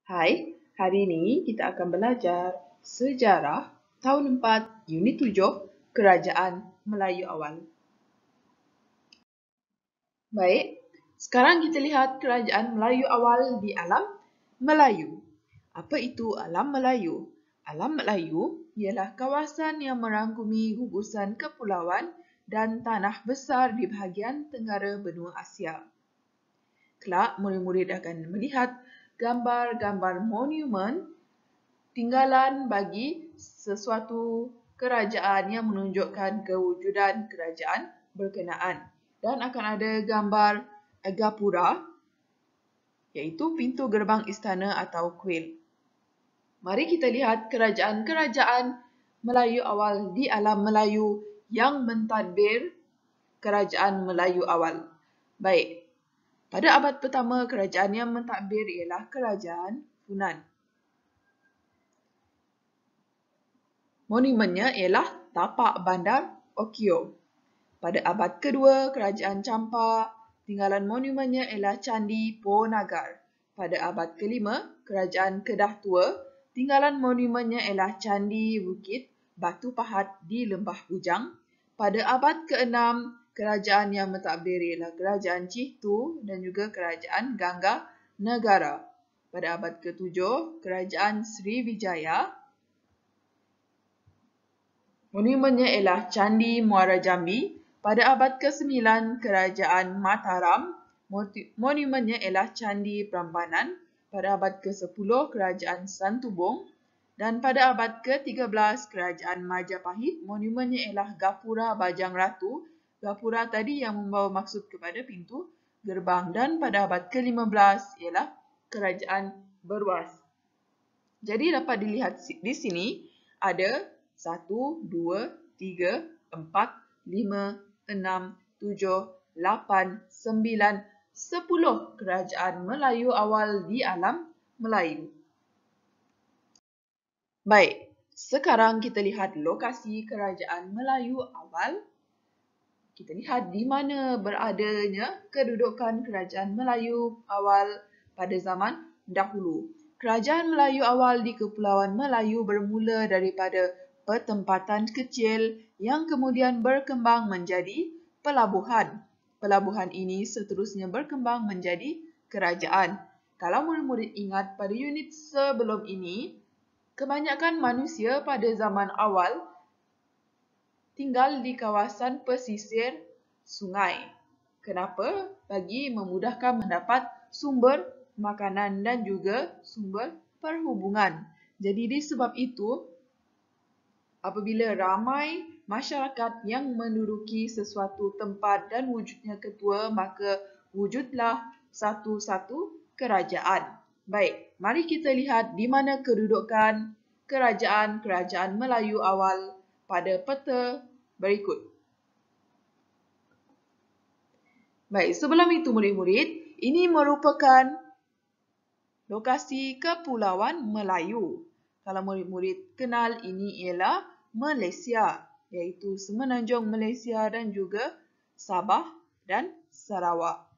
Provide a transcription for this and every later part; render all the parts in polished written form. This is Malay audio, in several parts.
Hai, hari ini kita akan belajar sejarah tahun 4, unit 7, Kerajaan Melayu Awal. Baik, sekarang kita lihat Kerajaan Melayu Awal di alam Melayu. Apa itu alam Melayu? Alam Melayu ialah kawasan yang merangkumi gugusan kepulauan dan tanah besar di bahagian tenggara benua Asia. Kelak, murid-murid akan melihat gambar-gambar monumen tinggalan bagi sesuatu kerajaan yang menunjukkan kewujudan kerajaan berkenaan. Dan akan ada gambar gapura, iaitu pintu gerbang istana atau kuil. Mari kita lihat kerajaan-kerajaan Melayu awal di alam Melayu yang mentadbir Kerajaan Melayu awal. Baik, pada abad pertama kerajaan yang mentadbir ialah Kerajaan Funan. Monumennya ialah tapak bandar Okyo. Pada abad kedua, Kerajaan Champa, tinggalan monumennya ialah Candi Po Nagar. Pada abad kelima, Kerajaan Kedah Tua, tinggalan monumennya ialah Candi Bukit Batu Pahat di Lembah Bujang. Pada abad keenam, kerajaan yang mentadbir ialah Kerajaan Chihtu dan juga Kerajaan Gangga Negara. Pada abad ketujuh, Kerajaan Sriwijaya, monumennya ialah Candi Muara Jambi. Pada abad ke-9, Kerajaan Mataram, monumennya ialah Candi Prambanan. Pada abad ke-10, Kerajaan Santubong. Dan pada abad ke-13, Kerajaan Majapahit, monumennya ialah Gapura Bajang Ratu. Gapura tadi yang membawa maksud kepada pintu gerbang. Dan pada abad ke-15 ialah Kerajaan Berwas. Jadi dapat dilihat di sini ada 1, 2, 3, 4, 5, 6, 7, 8, 9, 10 kerajaan Melayu awal di alam Melayu. Baik, sekarang kita lihat lokasi kerajaan Melayu awal. Kita lihat di mana beradanya kedudukan kerajaan Melayu awal pada zaman dahulu. Kerajaan Melayu awal di Kepulauan Melayu bermula daripada pertempatan kecil yang kemudian berkembang menjadi pelabuhan. Pelabuhan ini seterusnya berkembang menjadi kerajaan. Kalau murid-murid ingat pada unit sebelum ini, kebanyakan manusia pada zaman awal tinggal di kawasan pesisir sungai. Kenapa? Bagi memudahkan mendapat sumber makanan dan juga sumber perhubungan. Jadi disebab itu, apabila ramai masyarakat yang menduduki sesuatu tempat dan wujudnya ketua, maka wujudlah satu-satu kerajaan. Baik, mari kita lihat di mana kedudukan kerajaan-kerajaan Melayu awal pada peta berikut. Baik, sebelum itu murid-murid, ini merupakan lokasi Kepulauan Melayu. Kalau murid-murid kenal, ini ialah Malaysia, iaitu Semenanjung Malaysia dan juga Sabah dan Sarawak.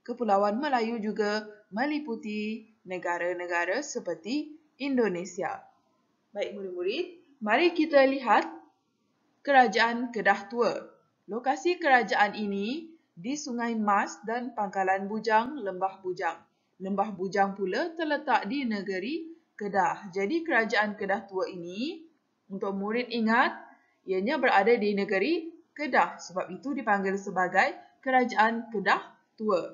Kepulauan Melayu juga meliputi negara-negara seperti Indonesia. Baik murid-murid, mari kita lihat Kerajaan Kedah Tua. Lokasi kerajaan ini di Sungai Mas dan Pangkalan Bujang, Lembah Bujang. Lembah Bujang pula terletak di negeri Kedah. Jadi kerajaan Kedah Tua ini, untuk murid ingat, ianya berada di negeri Kedah. Sebab itu dipanggil sebagai Kerajaan Kedah Tua.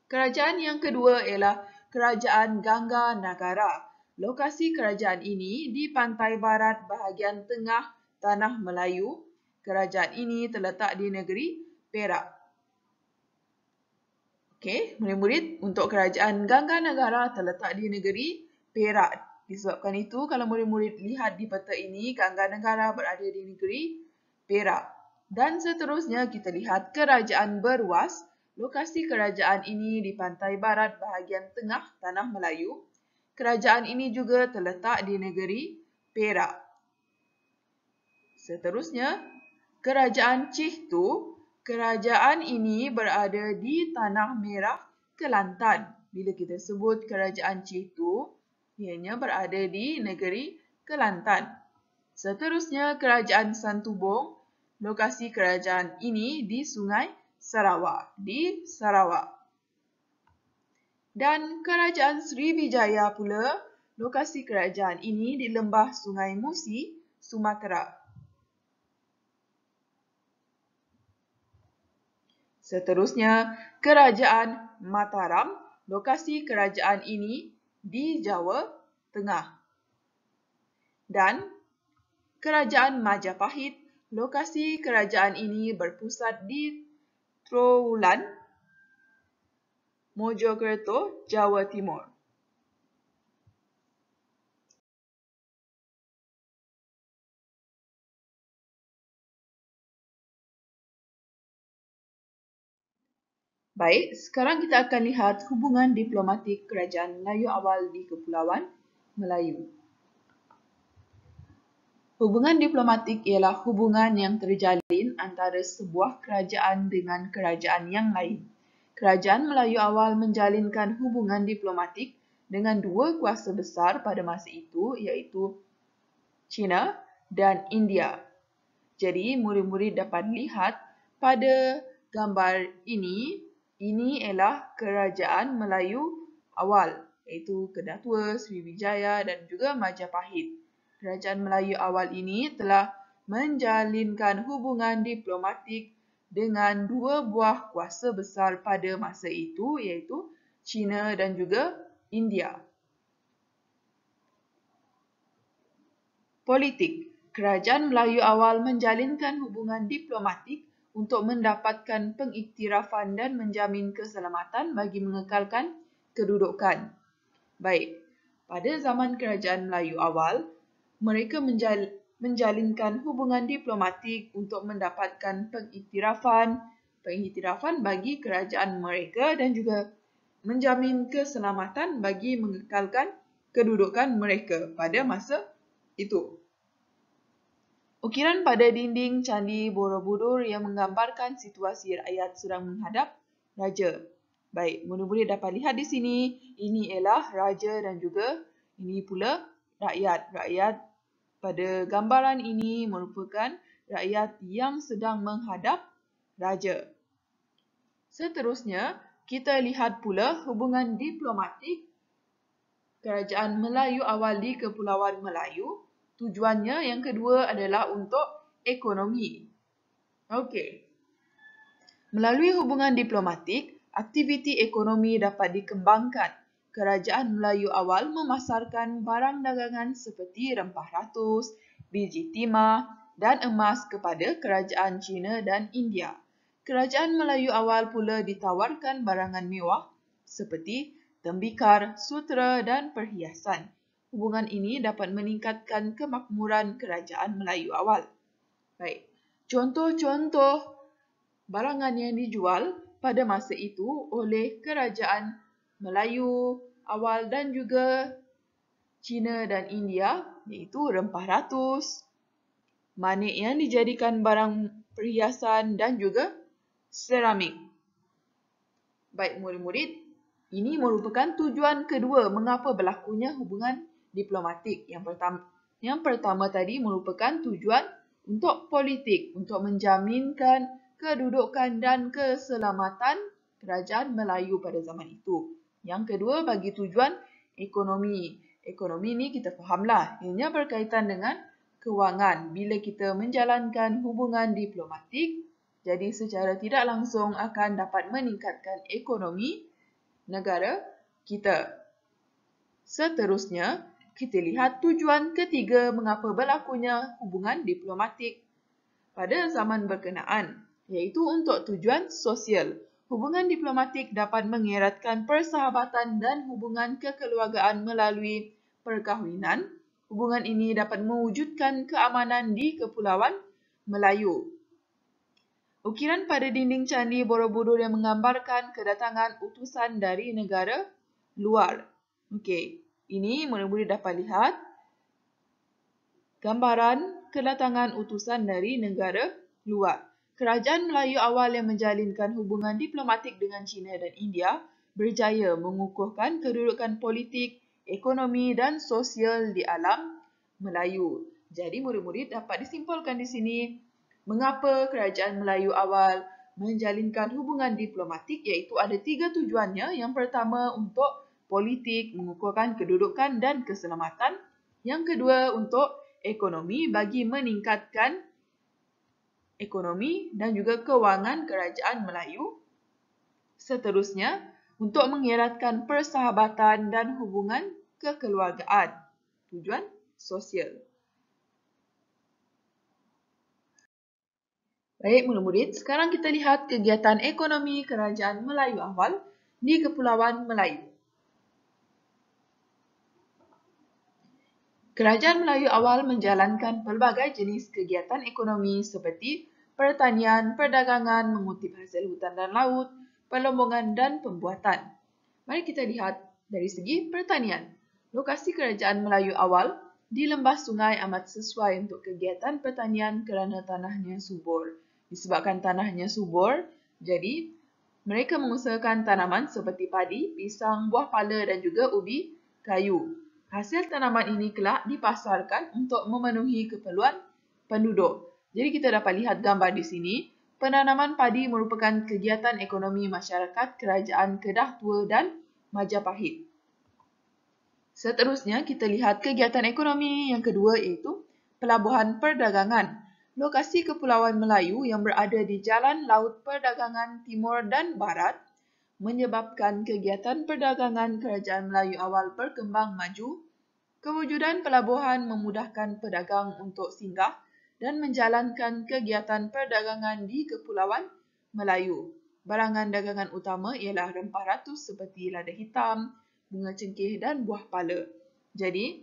Kerajaan yang kedua ialah Kerajaan Gangga Negara. Lokasi kerajaan ini di pantai barat bahagian tengah Tanah Melayu. Kerajaan ini terletak di negeri Perak. Okey, murid-murid, untuk Kerajaan Gangga Negara terletak di negeri Perak. Disebabkan itu, kalau murid-murid lihat di peta ini, Gangga Negara berada di negeri Perak. Dan seterusnya kita lihat Kerajaan Berwas. Lokasi kerajaan ini di pantai barat bahagian tengah Tanah Melayu. Kerajaan ini juga terletak di negeri Perak. Seterusnya, Kerajaan Chihtu. Kerajaan ini berada di Tanah Merah, Kelantan. Bila kita sebut kerajaan Citu, ianya berada di negeri Kelantan. Seterusnya, kerajaan Santubong. Lokasi kerajaan ini di Sungai Sarawak, di Sarawak. Dan kerajaan Sriwijaya pula, lokasi kerajaan ini di lembah Sungai Musi, Sumatera. Seterusnya, kerajaan Mataram. Lokasi kerajaan ini di Jawa Tengah. Dan kerajaan Majapahit. Lokasi kerajaan ini berpusat di Trowulan, Mojokerto, Jawa Timur. Baik, sekarang kita akan lihat hubungan diplomatik kerajaan Melayu awal di Kepulauan Melayu. Hubungan diplomatik ialah hubungan yang terjalin antara sebuah kerajaan dengan kerajaan yang lain. Kerajaan Melayu awal menjalinkan hubungan diplomatik dengan dua kuasa besar pada masa itu, iaitu China dan India. Jadi, murid-murid dapat lihat pada gambar ini ialah kerajaan Melayu awal, iaitu Kedatua, Sriwijaya dan juga Majapahit. Kerajaan Melayu awal ini telah menjalinkan hubungan diplomatik dengan dua buah kuasa besar pada masa itu, iaitu China dan juga India. Politik. Kerajaan Melayu awal menjalinkan hubungan diplomatik untuk mendapatkan pengiktirafan dan menjamin keselamatan bagi mengekalkan kedudukan. Baik, pada zaman kerajaan Melayu awal, mereka menjalinkan hubungan diplomatik untuk mendapatkan pengiktirafan bagi kerajaan mereka dan juga menjamin keselamatan bagi mengekalkan kedudukan mereka pada masa itu. Ukiran pada dinding Candi Borobudur yang menggambarkan situasi rakyat sedang menghadap raja. Baik, murid-murid dapat lihat di sini, ini ialah raja dan juga ini pula rakyat. Rakyat pada gambaran ini merupakan rakyat yang sedang menghadap raja. Seterusnya, kita lihat pula hubungan diplomatik kerajaan Melayu awal di Kepulauan Melayu. Tujuannya yang kedua adalah untuk ekonomi. Okey. Melalui hubungan diplomatik, aktiviti ekonomi dapat dikembangkan. Kerajaan Melayu awal memasarkan barang dagangan seperti rempah ratus, biji timah dan emas kepada kerajaan China dan India. Kerajaan Melayu awal pula ditawarkan barangan mewah seperti tembikar, sutera dan perhiasan. Hubungan ini dapat meningkatkan kemakmuran kerajaan Melayu awal. Baik, contoh-contoh barangan yang dijual pada masa itu oleh kerajaan Melayu awal dan juga China dan India, iaitu rempah ratus, manik yang dijadikan barang perhiasan dan juga seramik. Baik murid-murid, ini merupakan tujuan kedua mengapa berlakunya hubungan diplomatik. Yang pertama tadi merupakan tujuan untuk politik, untuk menjaminkan kedudukan dan keselamatan kerajaan Melayu pada zaman itu. Yang kedua bagi tujuan ekonomi. Ekonomi ni kita fahamlah, ianya berkaitan dengan kewangan. Bila kita menjalankan hubungan diplomatik, jadi secara tidak langsung akan dapat meningkatkan ekonomi negara kita. Seterusnya, kita lihat tujuan ketiga mengapa berlakunya hubungan diplomatik pada zaman berkenaan, iaitu untuk tujuan sosial. Hubungan diplomatik dapat mengeratkan persahabatan dan hubungan kekeluargaan melalui perkahwinan. Hubungan ini dapat mewujudkan keamanan di Kepulauan Melayu. Ukiran pada dinding Candi Borobudur yang menggambarkan kedatangan utusan dari negara luar. Okey, ini murid-murid dapat lihat gambaran kedatangan utusan dari negara luar. Kerajaan Melayu awal yang menjalinkan hubungan diplomatik dengan China dan India berjaya mengukuhkan kedudukan politik, ekonomi dan sosial di alam Melayu. Jadi murid-murid dapat disimpulkan di sini mengapa kerajaan Melayu awal menjalinkan hubungan diplomatik, iaitu ada 3 tujuannya. Yang pertama untuk politik, mengukuhkan kedudukan dan keselamatan. Yang kedua untuk ekonomi, bagi meningkatkan ekonomi dan juga kewangan kerajaan Melayu. Seterusnya, untuk mengeratkan persahabatan dan hubungan kekeluargaan. Tujuan sosial. Baik murid-murid, sekarang kita lihat kegiatan ekonomi kerajaan Melayu awal di Kepulauan Melayu. Kerajaan Melayu awal menjalankan pelbagai jenis kegiatan ekonomi seperti pertanian, perdagangan, mengutip hasil hutan dan laut, perlombongan dan pembuatan. Mari kita lihat dari segi pertanian. Lokasi kerajaan Melayu awal di lembah sungai amat sesuai untuk kegiatan pertanian kerana tanahnya subur. Disebabkan tanahnya subur, jadi mereka mengusahakan tanaman seperti padi, pisang, buah pala dan juga ubi kayu. Hasil tanaman ini kelak dipasarkan untuk memenuhi keperluan penduduk. Jadi kita dapat lihat gambar di sini. Penanaman padi merupakan kegiatan ekonomi masyarakat kerajaan Kedah Tua dan Majapahit. Seterusnya kita lihat kegiatan ekonomi yang kedua iaitu pelabuhan perdagangan. Lokasi Kepulauan Melayu yang berada di Jalan Laut Perdagangan Timur dan Barat menyebabkan kegiatan perdagangan kerajaan Melayu awal berkembang maju. Kewujudan pelabuhan memudahkan pedagang untuk singgah dan menjalankan kegiatan perdagangan di Kepulauan Melayu. Barangan dagangan utama ialah rempah ratus seperti lada hitam, bunga cengkeh dan buah pala. Jadi,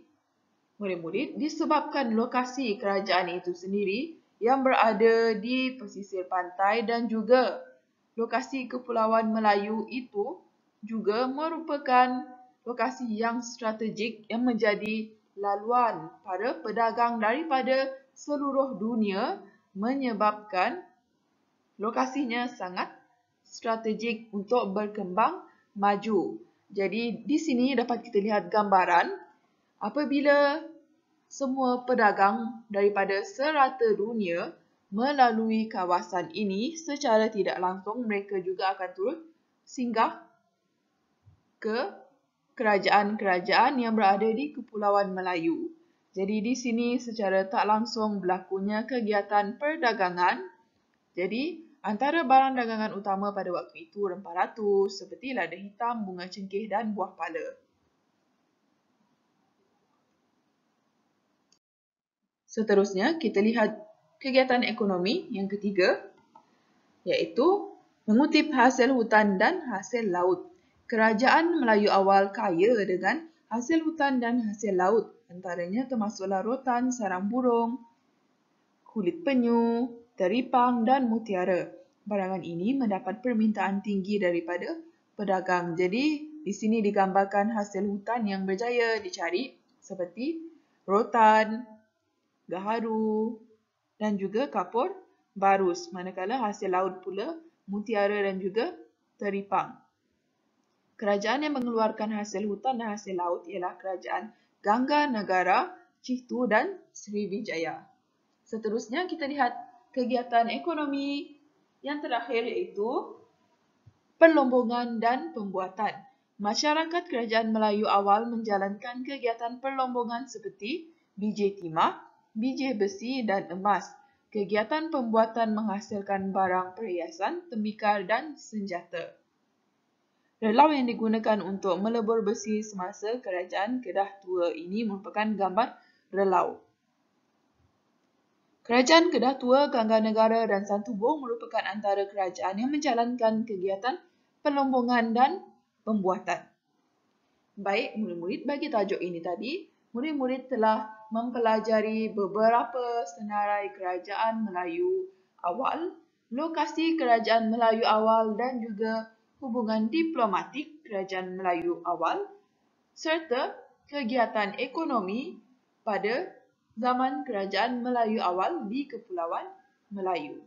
murid-murid, disebabkan lokasi kerajaan itu sendiri yang berada di pesisir pantai dan juga lokasi Kepulauan Melayu itu juga merupakan lokasi yang strategik yang menjadi laluan para pedagang daripada seluruh dunia, menyebabkan lokasinya sangat strategik untuk berkembang maju. Jadi di sini dapat kita lihat gambaran apabila semua pedagang daripada serata dunia melalui kawasan ini, secara tidak langsung mereka juga akan turut singgah ke kerajaan-kerajaan yang berada di Kepulauan Melayu. Jadi di sini secara tak langsung berlakunya kegiatan perdagangan. Jadi antara barang dagangan utama pada waktu itu rempah ratus seperti lada hitam, bunga cengkeh dan buah pala. Seterusnya kita lihat kegiatan ekonomi yang ketiga, iaitu mengutip hasil hutan dan hasil laut. Kerajaan Melayu awal kaya dengan hasil hutan dan hasil laut, antaranya termasuklah rotan, sarang burung, kulit penyu, teripang dan mutiara. Barangan ini mendapat permintaan tinggi daripada pedagang. Jadi di sini digambarkan hasil hutan yang berjaya dicari seperti rotan, gaharu dan juga kapur barus. Manakala hasil laut pula mutiara dan juga teripang. Kerajaan yang mengeluarkan hasil hutan dan hasil laut ialah kerajaan Gangga Negara, Cihtu dan Sriwijaya. Seterusnya kita lihat kegiatan ekonomi yang terakhir iaitu perlombongan dan pembuatan. Masyarakat kerajaan Melayu awal menjalankan kegiatan perlombongan seperti biji timah, biji besi dan emas. Kegiatan pembuatan menghasilkan barang perhiasan, tembikar dan senjata. Relau yang digunakan untuk melebur besi semasa kerajaan Kedah Tua ini merupakan gambar relau. Kerajaan Kedah Tua, Gangga Negara dan Santubong merupakan antara kerajaan yang menjalankan kegiatan perlombongan dan pembuatan. Baik murid-murid, bagi tajuk ini tadi, murid-murid telah mempelajari beberapa senarai kerajaan Melayu awal, lokasi kerajaan Melayu awal dan juga hubungan diplomatik kerajaan Melayu awal, serta kegiatan ekonomi pada zaman kerajaan Melayu awal di Kepulauan Melayu.